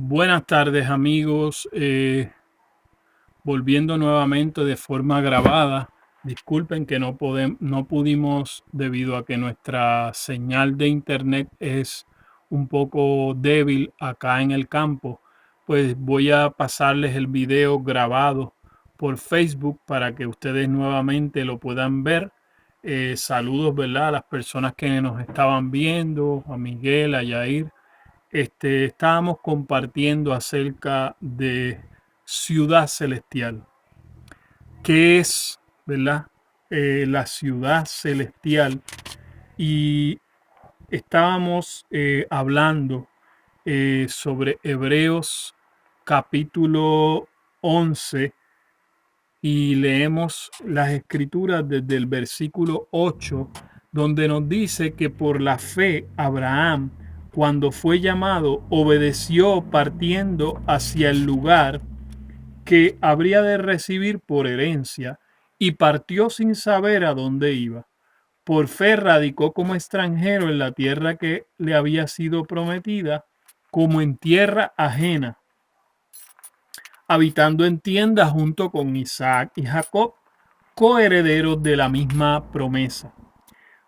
Buenas tardes amigos, volviendo nuevamente de forma grabada. Disculpen que no pudimos debido a que nuestra señal de internet es un poco débil acá en el campo. Pues voy a pasarles el video grabado por Facebook para que ustedes nuevamente lo puedan ver. Saludos, ¿verdad? A las personas que nos estaban viendo, a Miguel, a Yair. Estábamos compartiendo acerca de ciudad celestial. ¿Qué es, verdad? La ciudad celestial. Y estábamos hablando sobre Hebreos capítulo 11 y leemos las escrituras desde el versículo 8, donde nos dice que por la fe Abraham, cuando fue llamado, obedeció partiendo hacia el lugar que habría de recibir por herencia y partió sin saber a dónde iba. Por fe radicó como extranjero en la tierra que le había sido prometida, como en tierra ajena, habitando en tiendas junto con Isaac y Jacob, coherederos de la misma promesa,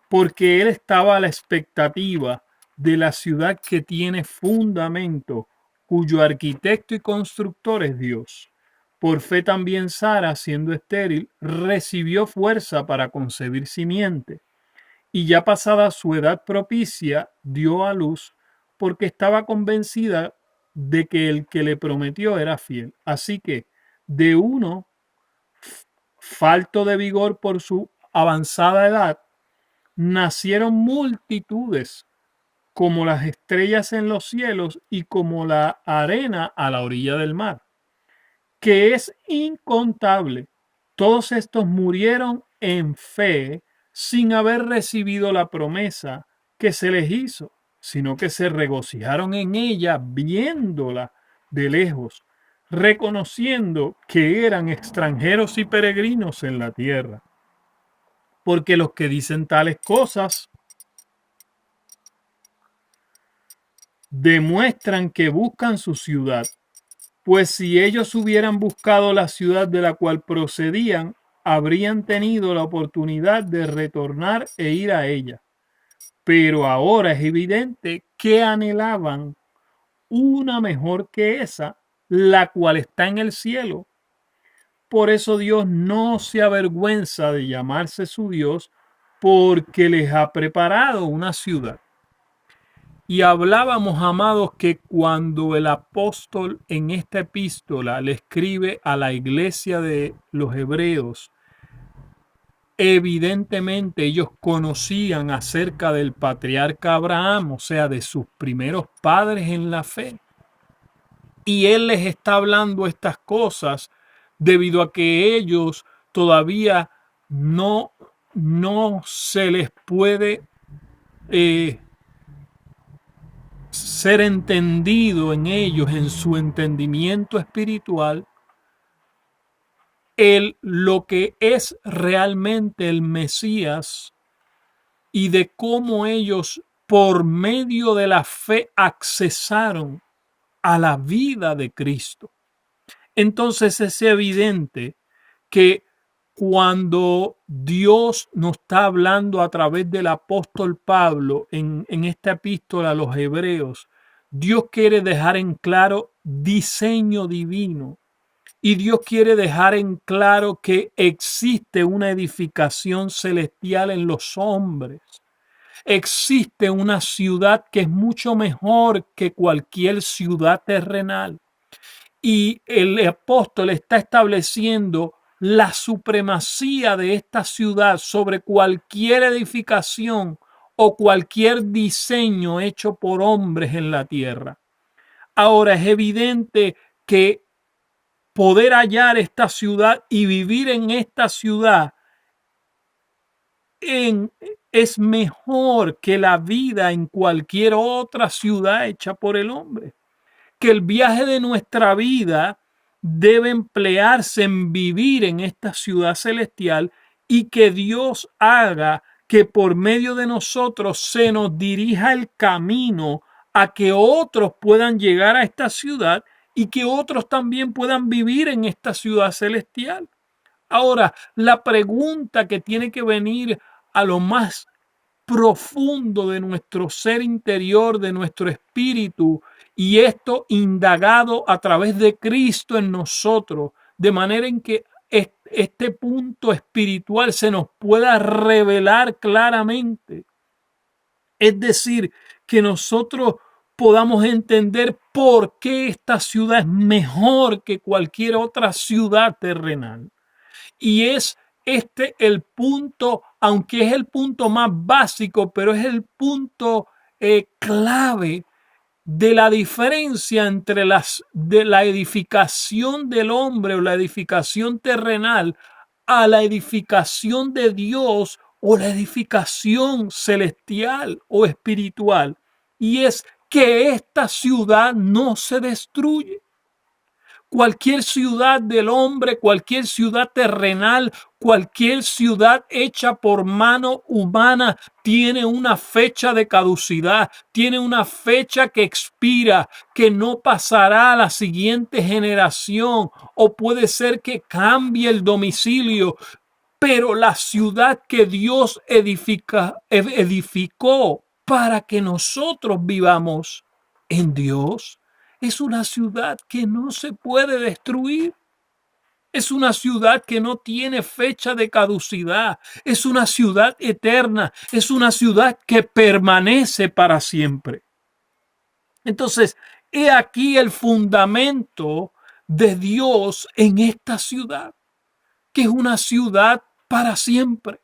porque él estaba a la expectativa de la ciudad que tiene fundamento, cuyo arquitecto y constructor es Dios. Por fe también Sara, siendo estéril, recibió fuerza para concebir simiente, y ya pasada su edad propicia, dio a luz, porque estaba convencida de que el que le prometió era fiel. Así que de uno falto de vigor por su avanzada edad, nacieron multitudes como las estrellas en los cielos y como la arena a la orilla del mar, que es incontable. Todos estos murieron en fe sin haber recibido la promesa que se les hizo, sino que se regocijaron en ella viéndola de lejos, reconociendo que eran extranjeros y peregrinos en la tierra. Porque los que dicen tales cosas demuestran que buscan su ciudad, pues si ellos hubieran buscado la ciudad de la cual procedían, habrían tenido la oportunidad de retornar e ir a ella. Pero ahora es evidente que anhelaban una mejor que esa, la cual está en el cielo. Por eso Dios no se avergüenza de llamarse su Dios, porque les ha preparado una ciudad. Y hablábamos, amados, que cuando el apóstol en esta epístola le escribe a la iglesia de los hebreos, evidentemente ellos conocían acerca del patriarca Abraham, o sea, de sus primeros padres en la fe. Y él les está hablando estas cosas debido a que ellos todavía no se les puede ser entendido en ellos, en su entendimiento espiritual, lo que es realmente el Mesías y de cómo ellos por medio de la fe accesaron a la vida de Cristo. Entonces es evidente que cuando Dios nos está hablando a través del apóstol Pablo en esta epístola a los hebreos, Dios quiere dejar en claro diseño divino y Dios quiere dejar en claro que existe una edificación celestial en los hombres. Existe una ciudad que es mucho mejor que cualquier ciudad terrenal. Y el apóstol está estableciendo la supremacía de esta ciudad sobre cualquier edificación o cualquier diseño hecho por hombres en la tierra. Ahora es evidente que poder hallar esta ciudad y vivir en esta ciudad es mejor que la vida en cualquier otra ciudad hecha por el hombre. Que el viaje de nuestra vida debe emplearse en vivir en esta ciudad celestial y que Dios haga que por medio de nosotros se nos dirija el camino a que otros puedan llegar a esta ciudad y que otros también puedan vivir en esta ciudad celestial. Ahora, la pregunta que tiene que venir a lo más profundo de nuestro ser interior, de nuestro espíritu, y esto indagado a través de Cristo en nosotros, de manera en que este punto espiritual se nos pueda revelar claramente. Es decir, que nosotros podamos entender por qué esta ciudad es mejor que cualquier otra ciudad terrenal. Y es este el punto, aunque es el punto más básico, pero es el punto clave de la diferencia entre de la edificación del hombre o la edificación terrenal a la edificación de Dios o la edificación celestial o espiritual. Y es que esta ciudad no se destruye. Cualquier ciudad del hombre, cualquier ciudad terrenal, cualquier ciudad hecha por mano humana tiene una fecha de caducidad, tiene una fecha que expira, que no pasará a la siguiente generación, o puede ser que cambie el domicilio. Pero la ciudad que Dios edificó para que nosotros vivamos en Dios es una ciudad que no se puede destruir. Es una ciudad que no tiene fecha de caducidad. Es una ciudad eterna. Es una ciudad que permanece para siempre. Entonces, he aquí el fundamento de Dios en esta ciudad, que es una ciudad para siempre.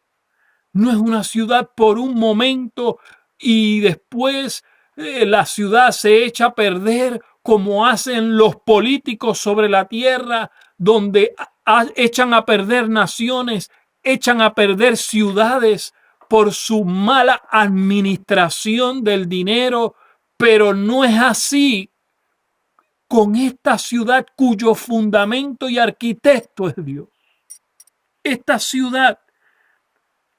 No es una ciudad por un momento y después la ciudad se echa a perder como hacen los políticos sobre la tierra, donde echan a perder naciones, echan a perder ciudades por su mala administración del dinero, pero no es así con esta ciudad cuyo fundamento y arquitecto es Dios. Esta ciudad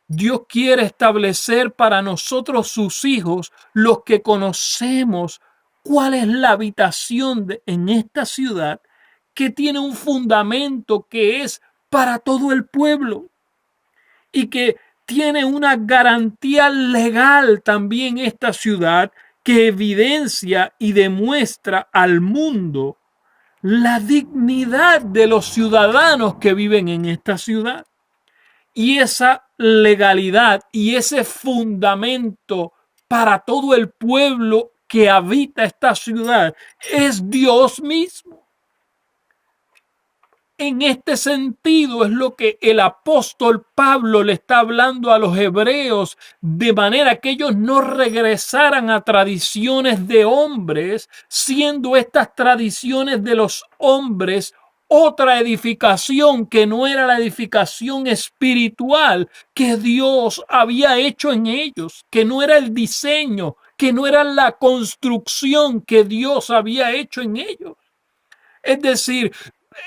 Dios quiere establecer para nosotros sus hijos, los que conocemos cuál es la habitación en esta ciudad, que tiene un fundamento que es para todo el pueblo y que tiene una garantía legal también esta ciudad que evidencia y demuestra al mundo la dignidad de los ciudadanos que viven en esta ciudad. Y esa legalidad y ese fundamento para todo el pueblo que habita esta ciudad es Dios mismo. En este sentido es lo que el apóstol Pablo le está hablando a los hebreos, de manera que ellos no regresaran a tradiciones de hombres, siendo estas tradiciones de los hombres otra edificación que no era la edificación espiritual que Dios había hecho en ellos, que no era el diseño, que no era la construcción que Dios había hecho en ellos. Es decir,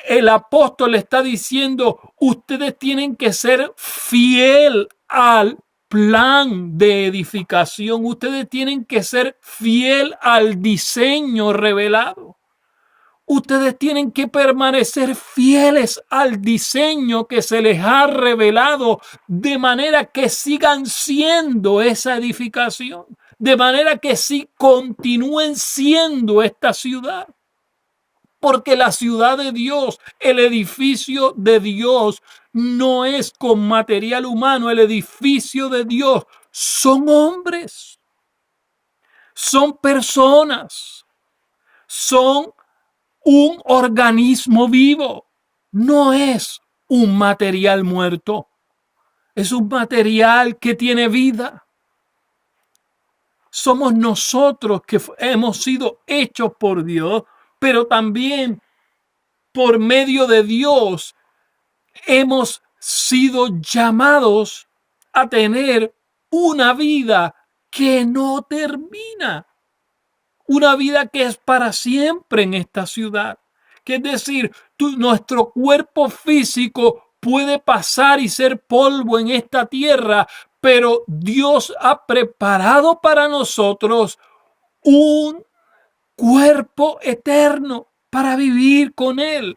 el apóstol está diciendo, ustedes tienen que ser fiel al plan de edificación, ustedes tienen que ser fiel al diseño revelado. Ustedes tienen que permanecer fieles al diseño que se les ha revelado, de manera que sigan siendo esa edificación, de manera que sí continúen siendo esta ciudad. Porque la ciudad de Dios, el edificio de Dios, no es con material humano. El edificio de Dios son hombres, son personas, son un organismo vivo. No es un material muerto, es un material que tiene vida. Somos nosotros que hemos sido hechos por Dios, pero también por medio de Dios hemos sido llamados a tener una vida que no termina, una vida que es para siempre en esta ciudad. Que es decir, nuestro cuerpo físico puede pasar y ser polvo en esta tierra, pero Dios ha preparado para nosotros un cuerpo eterno para vivir con Él.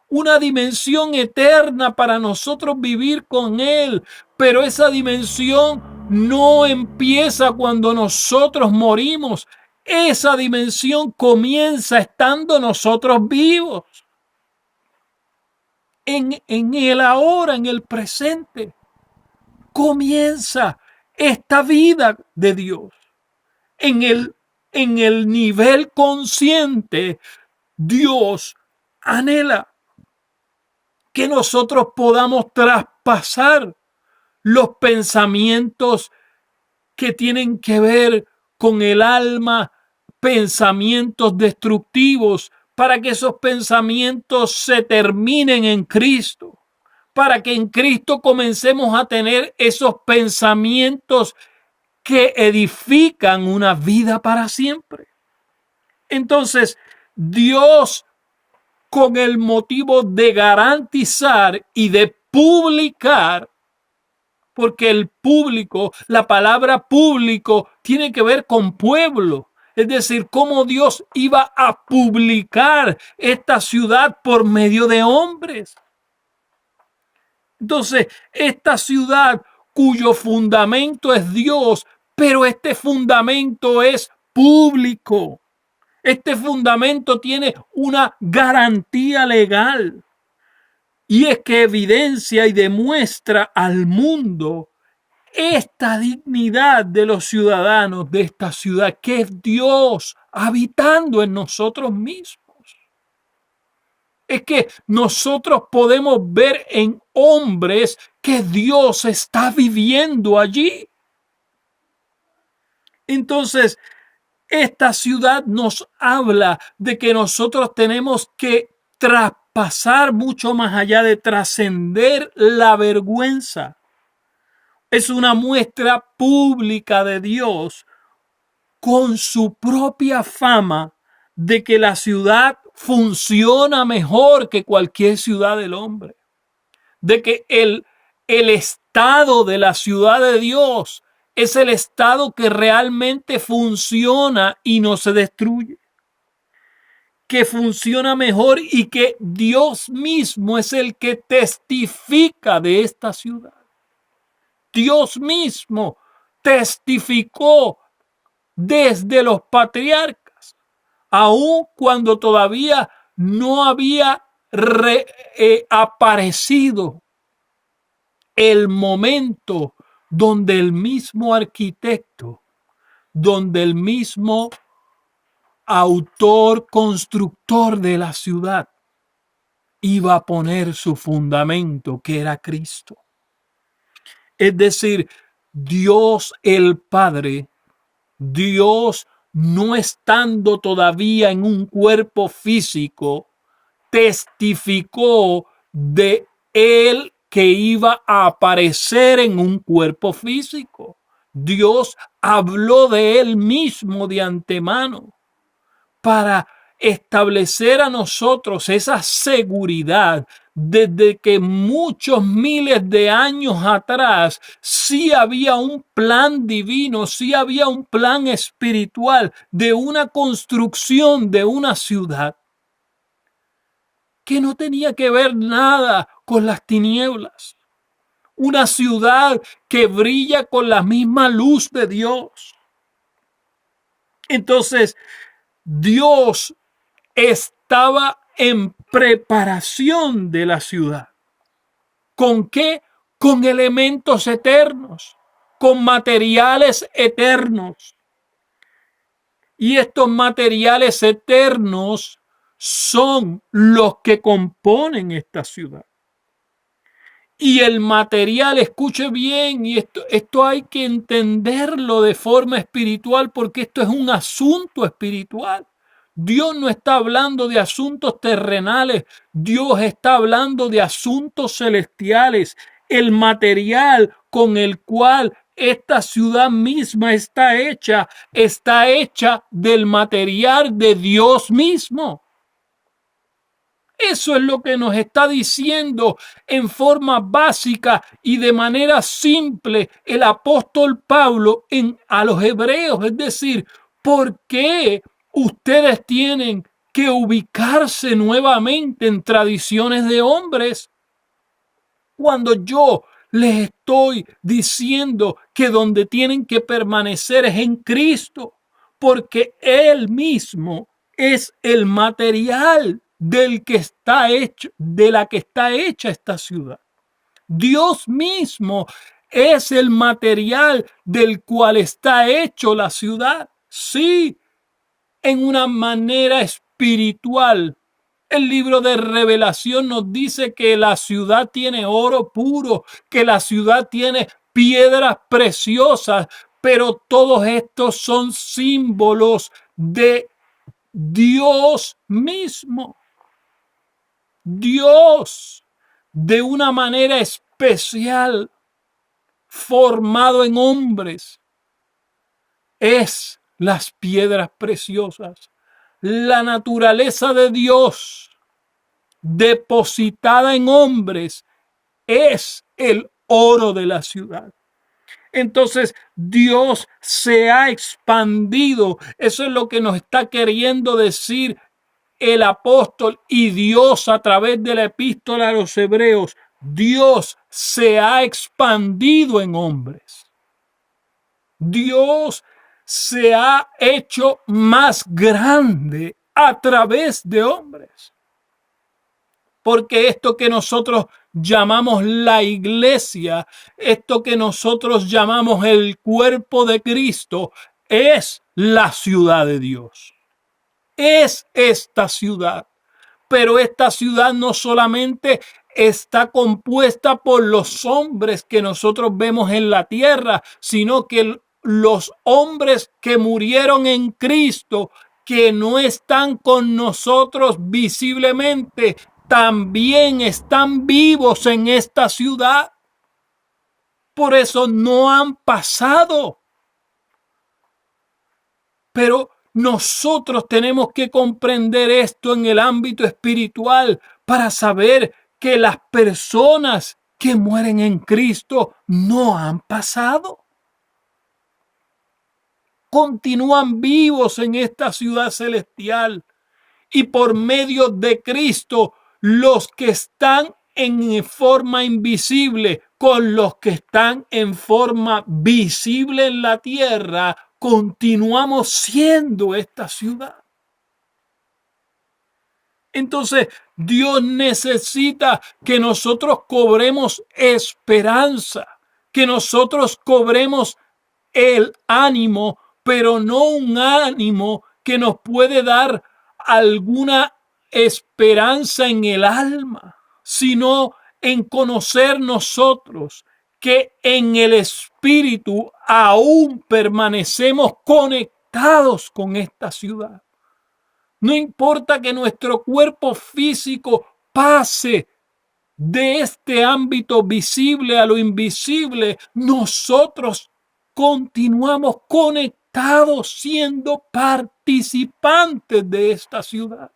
Una dimensión eterna para nosotros vivir con Él. Pero esa dimensión no empieza cuando nosotros morimos. Esa dimensión comienza estando nosotros vivos. En el ahora, en el presente, comienza esta vida de Dios. En el nivel consciente, Dios anhela que nosotros podamos traspasar los pensamientos que tienen que ver con el alma, pensamientos destructivos, para que esos pensamientos se terminen en Cristo, para que en Cristo comencemos a tener esos pensamientos que edifican una vida para siempre. Entonces, Dios, con el motivo de garantizar y de publicar, porque el público, la palabra público tiene que ver con pueblo. Es decir, cómo Dios iba a publicar esta ciudad por medio de hombres. Entonces, esta ciudad cuyo fundamento es Dios, pero este fundamento es público. Este fundamento tiene una garantía legal. Y es que evidencia y demuestra al mundo esta dignidad de los ciudadanos de esta ciudad, que es Dios habitando en nosotros mismos. Es que nosotros podemos ver en hombres que Dios está viviendo allí. Entonces, esta ciudad nos habla de que nosotros tenemos que traspasar mucho más allá de trascender la vergüenza. Es una muestra pública de Dios con su propia fama de que la ciudad funciona mejor que cualquier ciudad del hombre. De que el estado de la ciudad de Dios es el estado que realmente funciona y no se destruye. Que funciona mejor y que Dios mismo es el que testifica de esta ciudad. Dios mismo testificó desde los patriarcas, aun cuando todavía no había aparecido el momento donde el mismo arquitecto, donde el mismo autor, constructor de la ciudad, iba a poner su fundamento, que era Cristo. Es decir, Dios el Padre, Dios no estando todavía en un cuerpo físico, testificó de Él que iba a aparecer en un cuerpo físico. Dios habló de Él mismo de antemano para establecer a nosotros esa seguridad desde que muchos miles de años atrás sí había un plan divino, sí había un plan espiritual de una construcción de una ciudad que no tenía que ver nada con las tinieblas. Una ciudad que brilla con la misma luz de Dios. Entonces, Dios estaba en preparación de la ciudad. ¿Con qué? Con elementos eternos, con materiales eternos. Y estos materiales eternos son los que componen esta ciudad. Y el material, escuche bien, y esto hay que entenderlo de forma espiritual, porque esto es un asunto espiritual. Dios no está hablando de asuntos terrenales, Dios está hablando de asuntos celestiales. El material con el cual esta ciudad misma está hecha del material de Dios mismo. Eso es lo que nos está diciendo en forma básica y de manera simple el apóstol Pablo a los hebreos. Es decir, ¿Por qué ustedes tienen que ubicarse nuevamente en tradiciones de hombres cuando yo les estoy diciendo que donde tienen que permanecer es en Cristo? Porque Él mismo es el material del que está hecho, de la que está hecha esta ciudad. Dios mismo es el material del cual está hecho la ciudad. Sí, en una manera espiritual. El libro de Revelación nos dice que la ciudad tiene oro puro, que la ciudad tiene piedras preciosas, pero todos estos son símbolos de Dios mismo. Dios, de una manera especial, formado en hombres, es las piedras preciosas. La naturaleza de Dios depositada en hombres es el oro de la ciudad. Entonces Dios se ha expandido. Eso es lo que nos está queriendo decir el apóstol y Dios a través de la epístola a los hebreos. Dios se ha expandido en hombres. Dios se ha hecho más grande a través de hombres. Porque esto que nosotros llamamos la iglesia, esto que nosotros llamamos el cuerpo de Cristo, es la ciudad de Dios. Es esta ciudad. Pero esta ciudad no solamente está compuesta por los hombres que nosotros vemos en la tierra, sino que los hombres que murieron en Cristo, que no están con nosotros visiblemente, también están vivos en esta ciudad. Por eso no han pasado. Pero nosotros tenemos que comprender esto en el ámbito espiritual para saber que las personas que mueren en Cristo no han pasado. Continúan vivos en esta ciudad celestial y por medio de Cristo los que están en forma invisible con los que están en forma visible en la tierra, continuamos siendo esta ciudad. Entonces, Dios necesita que nosotros cobremos esperanza, que nosotros cobremos el ánimo, pero no un ánimo que nos puede dar alguna esperanza en el alma, sino en conocer nosotros que en el espíritu aún permanecemos conectados con esta ciudad. No importa que nuestro cuerpo físico pase de este ámbito visible a lo invisible, nosotros continuamos conectados siendo participantes de esta ciudad.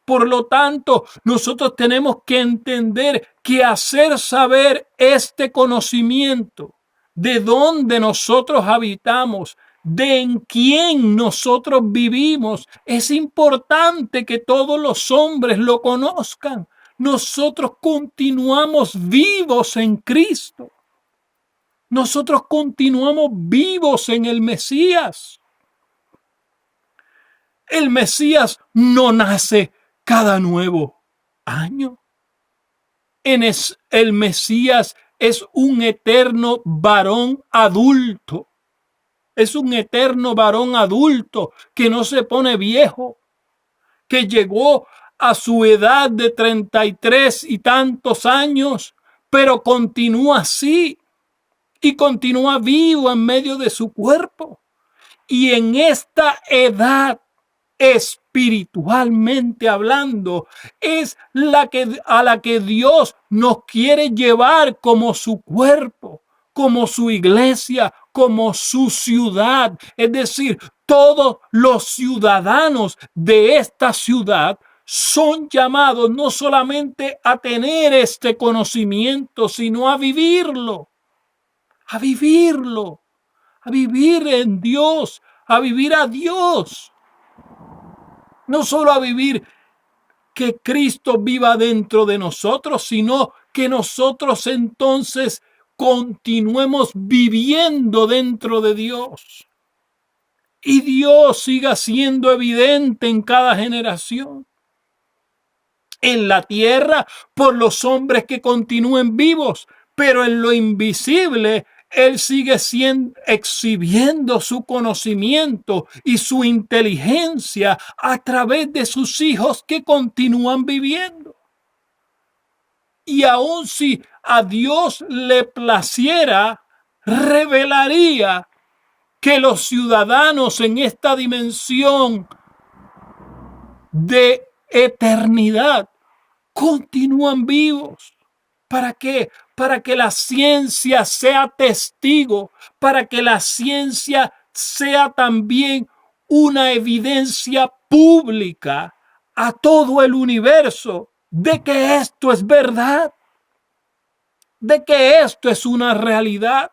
Por lo tanto, nosotros tenemos que entender que hacer saber este conocimiento de dónde nosotros habitamos, de en quién nosotros vivimos, es importante que todos los hombres lo conozcan. Nosotros continuamos vivos en Cristo. Nosotros continuamos vivos en el Mesías. El Mesías no nace cada nuevo año. El Mesías es un eterno varón adulto. Es un eterno varón adulto que no se pone viejo, que llegó a su edad de 33 y tantos años, pero continúa así y continúa vivo en medio de su cuerpo. Y en esta edad, espiritualmente hablando, es a la que Dios nos quiere llevar como su cuerpo, como su iglesia, como su ciudad. Es decir, todos los ciudadanos de esta ciudad son llamados no solamente a tener este conocimiento, sino a vivirlo, a vivirlo, a vivir en Dios, a vivir a Dios. No solo a vivir que Cristo viva dentro de nosotros, sino que nosotros entonces continuemos viviendo dentro de Dios. Y Dios siga siendo evidente en cada generación. En la tierra, por los hombres que continúen vivos, pero en lo invisible, Él sigue exhibiendo su conocimiento y su inteligencia a través de sus hijos que continúan viviendo. Y aun si a Dios le placiera, revelaría que los ciudadanos en esta dimensión de eternidad continúan vivos. ¿Para qué? Para que la ciencia sea testigo, para que la ciencia sea también una evidencia pública a todo el universo de que esto es verdad, de que esto es una realidad.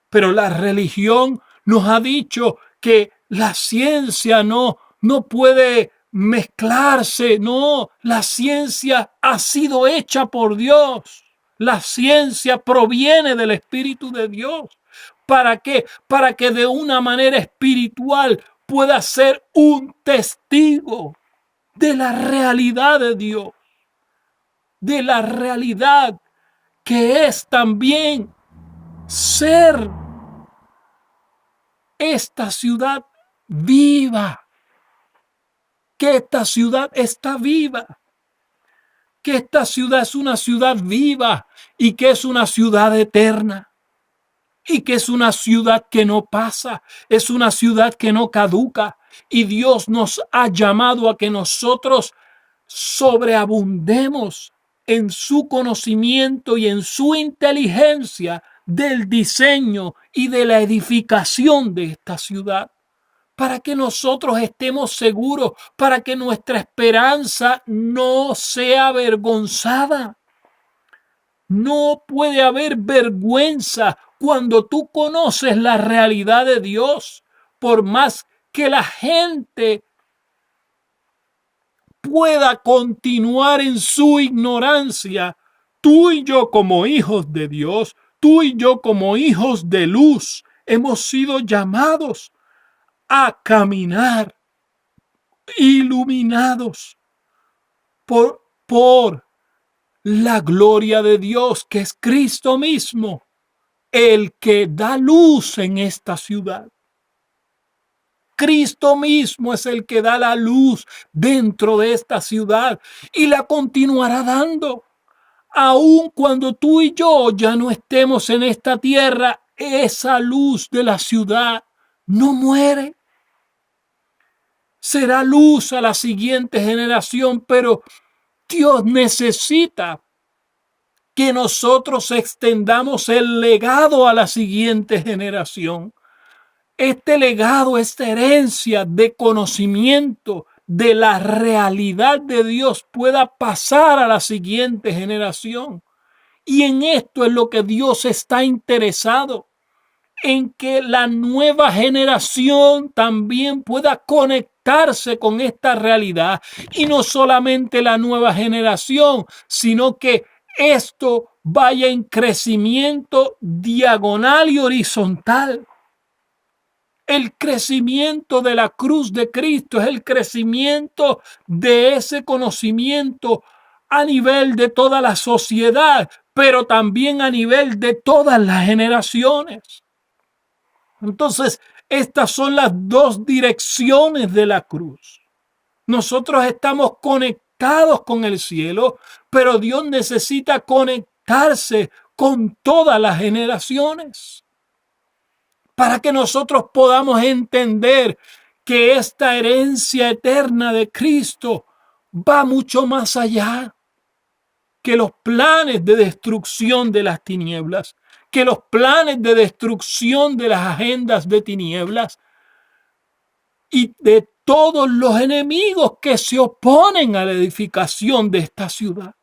Pero la religión nos ha dicho que la ciencia no puede mezclarse. No, la ciencia ha sido hecha por Dios. La ciencia proviene del Espíritu de Dios. ¿Para qué? Para que de una manera espiritual pueda ser un testigo de la realidad de Dios, de la realidad que es también ser esta ciudad viva, que esta ciudad está viva, que esta ciudad es una ciudad viva y que es una ciudad eterna y que es una ciudad que no pasa, es una ciudad que no caduca. Y Dios nos ha llamado a que nosotros sobreabundemos en su conocimiento y en su inteligencia del diseño y de la edificación de esta ciudad, para que nosotros estemos seguros, para que nuestra esperanza no sea avergonzada. No puede haber vergüenza cuando tú conoces la realidad de Dios, por más que la gente pueda continuar en su ignorancia. Tú y yo como hijos de Dios, tú y yo como hijos de luz, hemos sido llamados a caminar iluminados por la gloria de Dios, que es Cristo mismo, el que da luz en esta ciudad. Cristo mismo es el que da la luz dentro de esta ciudad y la continuará dando. Aun cuando tú y yo ya no estemos en esta tierra, esa luz de la ciudad no muere. Será luz a la siguiente generación, pero Dios necesita que nosotros extendamos el legado a la siguiente generación. Este legado, esta herencia de conocimiento de la realidad de Dios pueda pasar a la siguiente generación. Y en esto es lo que Dios está interesado, en que la nueva generación también pueda conectarse con esta realidad. Y no solamente la nueva generación, sino que esto vaya en crecimiento diagonal y horizontal. El crecimiento de la cruz de Cristo es el crecimiento de ese conocimiento a nivel de toda la sociedad, pero también a nivel de todas las generaciones. Entonces, estas son las dos direcciones de la cruz. Nosotros estamos conectados con el cielo, pero Dios necesita conectarse con todas las generaciones, para que nosotros podamos entender que esta herencia eterna de Cristo va mucho más allá que los planes de destrucción de las tinieblas, que los planes de destrucción de las agendas de tinieblas y de todos los enemigos que se oponen a la edificación de esta ciudad.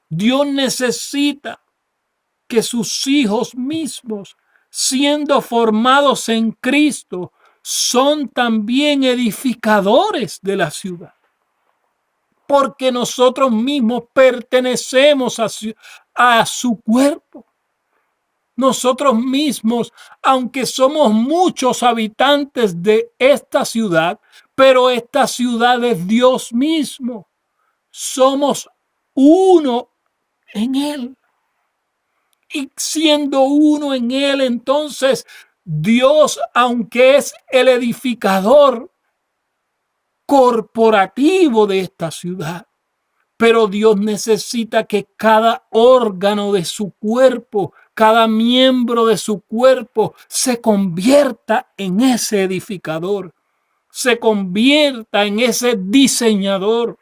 Dios necesita que sus hijos mismos, siendo formados en Cristo, son también edificadores de la ciudad, porque nosotros mismos pertenecemos a su cuerpo. Nosotros mismos, aunque somos muchos habitantes de esta ciudad, pero esta ciudad es Dios mismo. Somos uno en Él. Y siendo uno en Él, entonces Dios, aunque es el edificador corporativo de esta ciudad, pero Dios necesita que cada órgano de su cuerpo, cada miembro de su cuerpo se convierta en ese edificador, se convierta en ese diseñador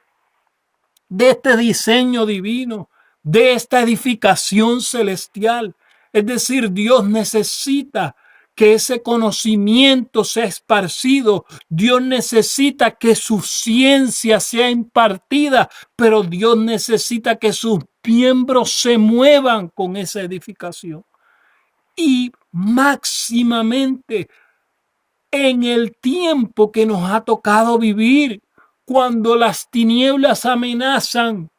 de este diseño divino, de esta edificación celestial. Es decir, Dios necesita que ese conocimiento sea esparcido. Dios necesita que su ciencia sea impartida, pero Dios necesita que sus miembros se muevan con esa edificación. Y máximamente en el tiempo que nos ha tocado vivir, cuando las tinieblas amenazan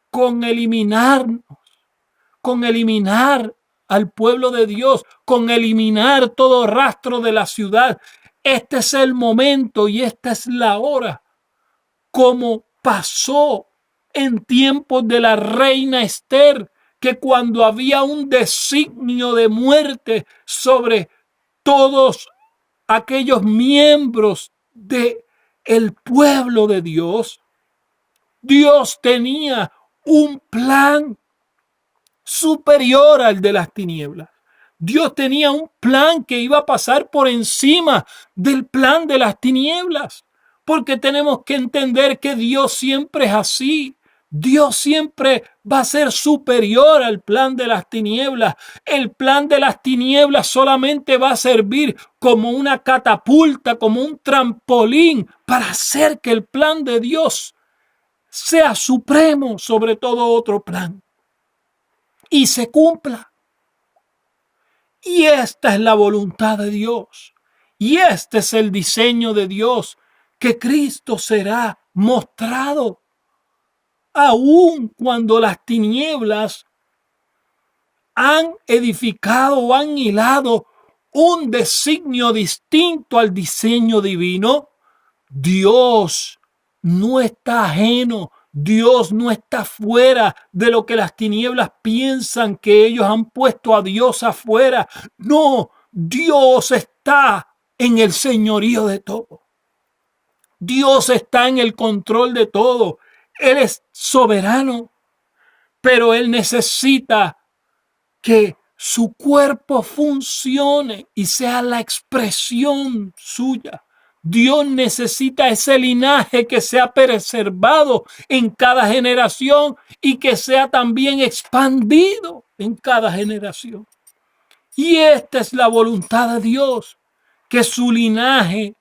con eliminarnos, con eliminar al pueblo de Dios, con eliminar todo rastro de la ciudad. Este es el momento y esta es la hora, como pasó en tiempos de la reina Esther, que cuando había un designio de muerte sobre todos aquellos miembros de el pueblo de Dios, Dios tenía un plan superior al de las tinieblas. Dios tenía un plan que iba a pasar por encima del plan de las tinieblas, porque tenemos que entender que Dios siempre es así. Dios siempre va a ser superior al plan de las tinieblas. El plan de las tinieblas solamente va a servir como una catapulta, como un trampolín para hacer que el plan de Dios sea supremo sobre todo otro plan y se cumpla. Y esta es la voluntad de Dios. Y este es el diseño de Dios, que Cristo será mostrado aun cuando las tinieblas han edificado o han hilado un designio distinto al diseño divino. Dios no está ajeno, Dios no está fuera de lo que las tinieblas piensan que ellos han puesto a Dios afuera. No, Dios está en el señorío de todo. Dios está en el control de todo. Él es soberano, pero Él necesita que su cuerpo funcione y sea la expresión suya. Dios necesita ese linaje que sea preservado en cada generación y que sea también expandido en cada generación. Y esta es la voluntad de Dios, que su linaje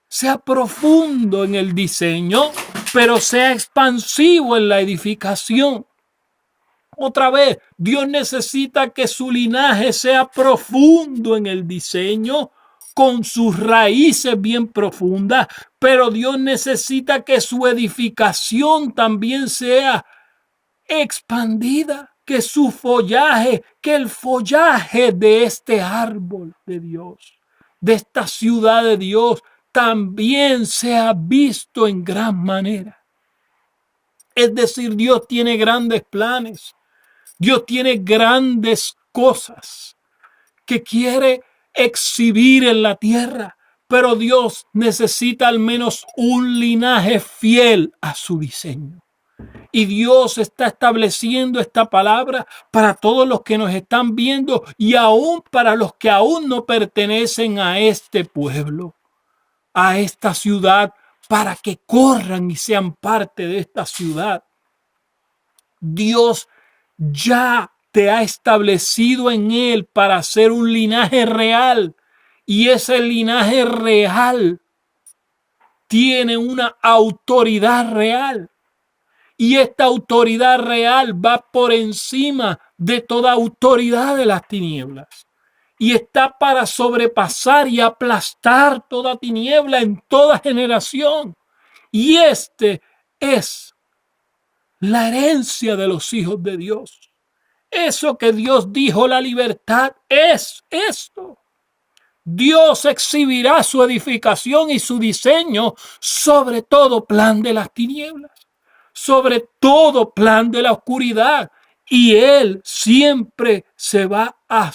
sea profundo en el diseño, pero sea expansivo en la edificación. Otra vez, Dios necesita que su linaje sea profundo en el diseño, con sus raíces bien profundas, pero Dios necesita que su edificación también sea expandida, que su follaje, que el follaje de este árbol de Dios, de esta ciudad de Dios, también sea visto en gran manera. Es decir, Dios tiene grandes planes. Dios tiene grandes cosas que quiere exhibir en la tierra, pero Dios necesita al menos un linaje fiel a su diseño. Y Dios está estableciendo esta palabra para todos los que nos están viendo y aún para los que aún no pertenecen a este pueblo, a esta ciudad, para que corran y sean parte de esta ciudad. Dios ya te ha establecido en él para ser un linaje real, y ese linaje real tiene una autoridad real, y esta autoridad real va por encima de toda autoridad de las tinieblas. y está para sobrepasar y aplastar toda tiniebla en toda generación. Y este es la herencia de los hijos de Dios. Eso que Dios dijo, la libertad, es esto. Dios exhibirá su edificación y su diseño sobre todo plan de las tinieblas, sobre todo plan de la oscuridad. Y Él siempre se va a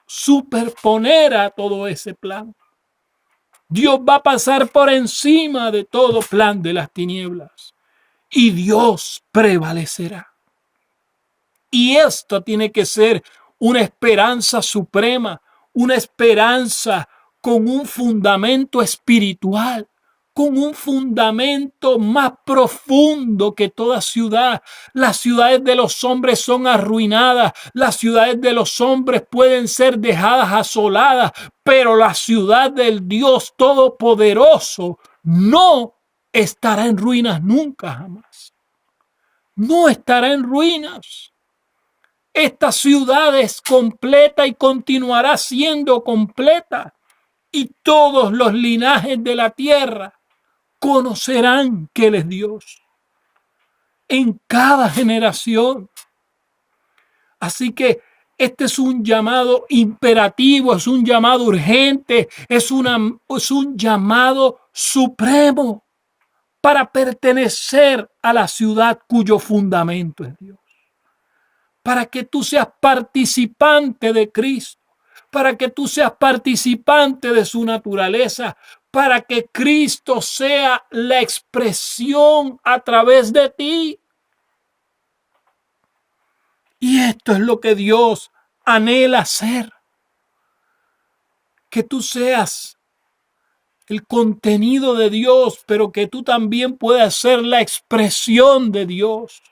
superponer a todo ese plan. Dios va a pasar por encima de todo plan de las tinieblas. Y Dios prevalecerá. Y esto tiene que ser una esperanza suprema, una esperanza con un fundamento espiritual, con un fundamento más profundo que toda ciudad. Las ciudades de los hombres son arruinadas, las ciudades de los hombres pueden ser dejadas asoladas, pero la ciudad del Dios Todopoderoso no estará en ruinas nunca jamás. No estará en ruinas. Esta ciudad es completa y continuará siendo completa. Y todos los linajes de la tierra conocerán que Él es Dios. En cada generación. Así que este es un llamado imperativo, es un llamado urgente, es un llamado supremo para pertenecer a la ciudad cuyo fundamento es Dios. Para que tú seas participante de Cristo, para que tú seas participante de su naturaleza, para que Cristo sea la expresión a través de ti. Y esto es lo que Dios anhela hacer. Que tú seas el contenido de Dios, pero que tú también puedas ser la expresión de Dios.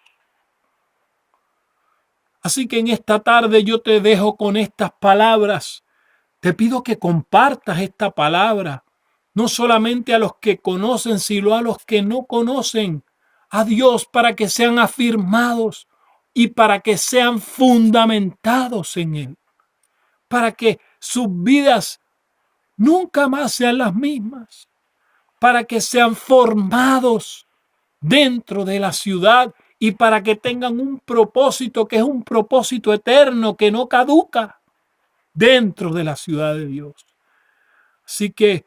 Así que en esta tarde yo te dejo con estas palabras. Te pido que compartas esta palabra, no solamente a los que conocen, sino a los que no conocen a Dios, para que sean afirmados y para que sean fundamentados en Él, para que sus vidas nunca más sean las mismas, para que sean formados dentro de la ciudad y para que tengan un propósito que es un propósito eterno que no caduca dentro de la ciudad de Dios. Así que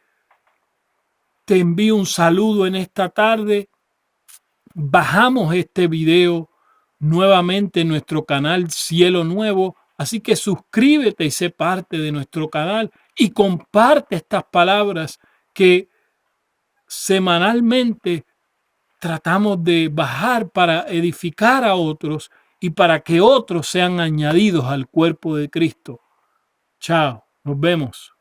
te envío un saludo en esta tarde. Bajamos este video nuevamente en nuestro canal Cielo Nuevo, así que suscríbete y sé parte de nuestro canal y comparte estas palabras que semanalmente tratamos de bajar para edificar a otros y para que otros sean añadidos al cuerpo de Cristo. Chao, nos vemos.